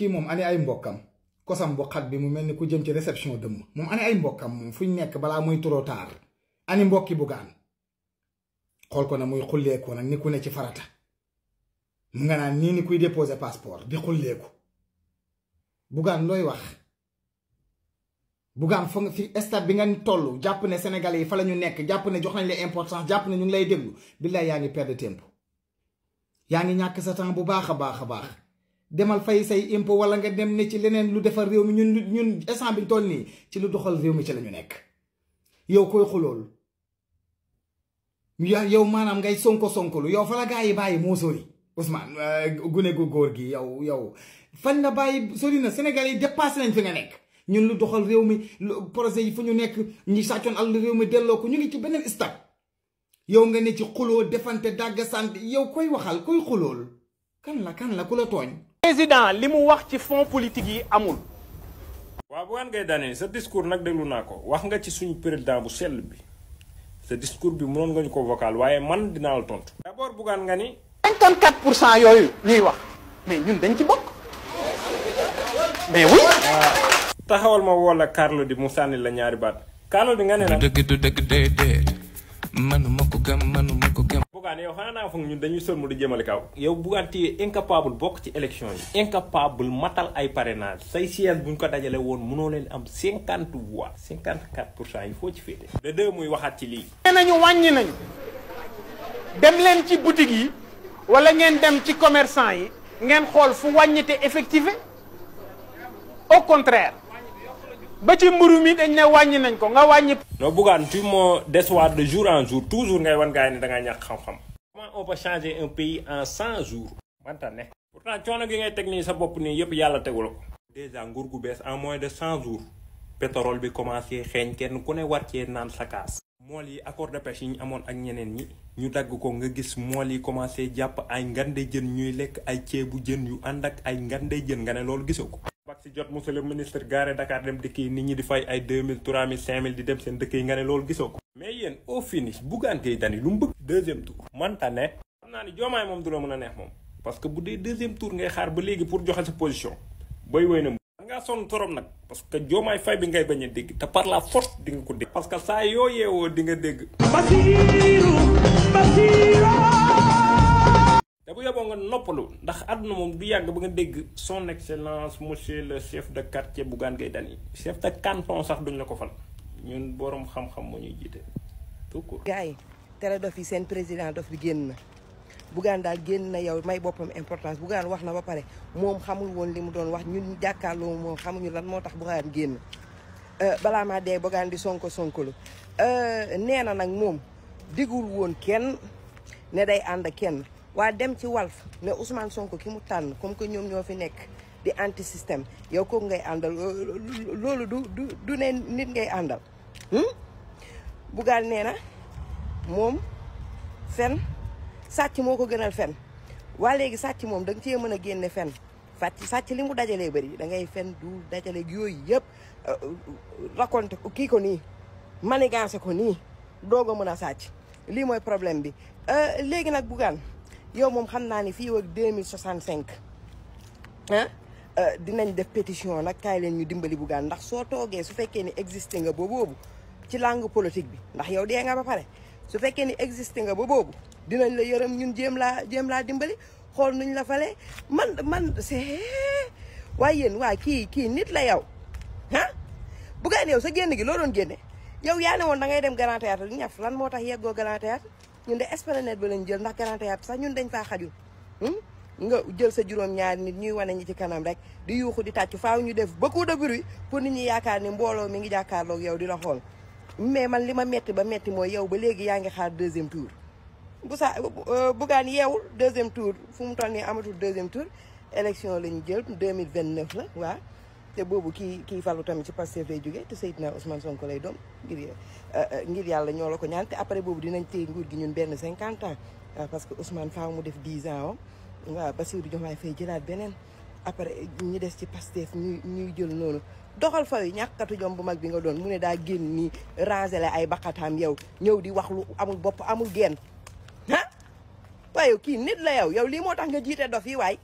kii moom ani ay mbokkam kosam bu xat bi mu mel ni ku jëm ci réception dëmm moom ani ay mbokkam moom fuñ nekk balaa muy trop tard ani mbokki Bougane xool ko na muy xulleeku nag ni ku ne ci farata mu nga naan nii ni kuy déposer passeport di xulleeku Bougane looy wax Bougane foog nga fi stade bi nga toll jàpp ne Sénégalais yi fa la ñu nekk jàpp ne jox nañ la importance jàpp ne ñu ngi lay déglu billaay yaa ngi perdre tempo yaa ngi ñàkk sa temps bu baax a baax a baax demal fay say impôt wala nga dem ne ci leneen lu defar réew mi ñun instant bi toll nii ci lu doxal réew mi ci la ñu nekk yow koy xulool yow maanaam ngay sonkolu yow fa la gaa yi bàyyi moo sori Ousmane gune gu góor gi yow fan la bàyyi sori na Sénégalais yi dépassé nañ fi nga nekk ñun lu doxal réew mi projet yi fu ñu nekk ñi sàccoon àll réew mi delloo ko ñu ngi ci beneen stade yow nga ne ci xuloo defante dàgg sant yow koy waxal koy xulool kan la ku la tooñ. président li mu wax ci fonds politique yi amul. waaw Bougane Gueye Dany sa discours nag déglu naa ko wax nga ci suñu président bu sell bi sa discours bi mënoon nga ñu ko vocal waaye man dinaa la tontu. d'abord Bougane nga ni. 54% yooyu ñuy wax mais ñun dañ ci bokk mais oui. taxawal ma woo la Carlo di mu sànni la ñaari baat Carlo di nga ne la. du dëgg déedéet manuma ko gëm. Bougane yow xanaa naa foog ñun dañuy sëlmu di jëmale kaw. yow Bougane tu es incapable bokk ci élection yi. incapable matal ay parrainage say siège buñ ko dajale woon mënoo leen am 50 voix 54% yi foo ci féete. de deux muy waxaat ci lii. nee nañu wàññi nañu dem leen ci boutique yi wala ngeen dem ci commerçant yi ngeen xool fu wàññite effectivé au contraire. ba ci mburu mi dañ ne wàññi nañ ko nga wàññi. non Bougane tu me déçois de jour en jour toujours ngay wan gars yi ne da ngaa ñàkk xam-xam. comment on peut changer un pays en 100 jours. manta ne pourtant coono gi ngay teg nii sa bopp nii yëpp yàlla tegul ko. déjà nguur gu bees en moins de 100 jours pétrole bi commencé xeeñ kenn ku ne war cee naan sa kaas. mool yi accord de pêche yi ñu amoon ak ñeneen ñi ñu dagg ko nga gis mool yi commencé jàpp ay ngande jën ñuy lekk ay ceebu jën yu ànd ak ay ngande jën nga ne loolu gisoo ko. bak si jot monsieur le ministre garé Dakar dem dëkk yi nit ñi di fay ay 2000 3000 5000 di dem seen dëkk yi nga ne loolu gisoo ko. mais yéen au finish Bougane Gueye Dany lu mu bëgg. deuxième tour manta ne. xam naa ni Diomaye moom du la mën a neex moom parce que bu dee deuxième tour ngay xaar ba léegi pour joxe sa position booy woy na ngaa sonn torom nag parce que Diomaye Faye bi ngay bañ a dégg te par la force di nga ko dégg. parce que saa yoo yeewoo di nga dégg. Basiru te bu yeboo nga noppalu ndax àdduna moom du yàgg ba nga dégg son excellence monsieur le chef de quartier Bougane Gueye Dany chef de canton sax duñ la ko fal ñun borom xam-xam moo ñuy jiite tout court. gars yi tere dof yi seen président dof bi génn na Bougane daal génn na yow may boppam importance Bougane wax na ba pare moom xamul woon li mu doon wax ñun jàkkaarloo moom xamuñu lan moo tax Bougane génn balaa maa dee Bougane di sonkolu nee na nag moom digul woon kenn ne day ànd ak kenn waa dem ci Walf ne Ousmane Sonko ki mu tànn comme que ñoom ñoo fi nekk di anti système yow kooku ngay àndal loolu du ne nit ngay àndal Bougane nee na moom fen sàcc moo ko gënal fen waa léegi sàcc moom da nga cee mën a génne fen sàcc li mu dajalee bëri da ngay fen du dajale yooyu yëpp raconté ko kii ko nii manigancé ko nii doog a mën a sàcc lii mooy problème bi léegi nag Bougane yow moom xam naa ni fii ak 2065 dinañ def pétition nag kaay leen ñu dimbali Bougane ndax soo toogee su fekkee ni existé nga ba boobu ci langue politique bi ndax yow dee nga ba pare su fekkee ni existé nga ba boobu dinañ la yërëm ñun jéem laa dimbali xool nuñ la fale man c'est waaye yéen waa kii nit la yow Bougane yow sa génn gi loo doon génne yow yaa ne woon da ngay dem Grand Théâtre di ñaf lan moo tax yeggoo Grand Théâtre ñun de Esplanade ba lañ jël ndax Grand Théâtre sax ñun dañ faa xajul nga jël sa juróom-ñaari nit ñuy wane ñi ci kanam rek di yuuxu di tàcc faaw ñu def beaucoup de bruit pour nit ñi yaakaar ni mbooloo mi ngi jàkkaarloog yow di la xool mais man li ma metti ba metti mooy yow ba léegi yaa ngi xaar deuxième tour Bougane yeewul deuxième tour fu mu toll nii amatul deuxième tour élection la ñu jël 2029 la waaw te boobu kii falu tamit ci Pastef lay jógee te Seydina Ousmane Sonko lay doom ngir yàlla ñoo la ko ñaan te après boobu dinañ téye nguur gi ñun benn 50 ans parce que Ousmane faaw mu def 10 ans waaw Bassirou Diomaye Faye jëlaat beneen après ñi des ci Pastef ñuy jël noonu doxal fa yi ñàkkatu jom bu mag bi nga doon mu ne daa génn nii rangele ay baqataam yow ñëw di wax lu amul bopp amul genn waaye kii nit la yow lii moo tax nga jiite dof yi waay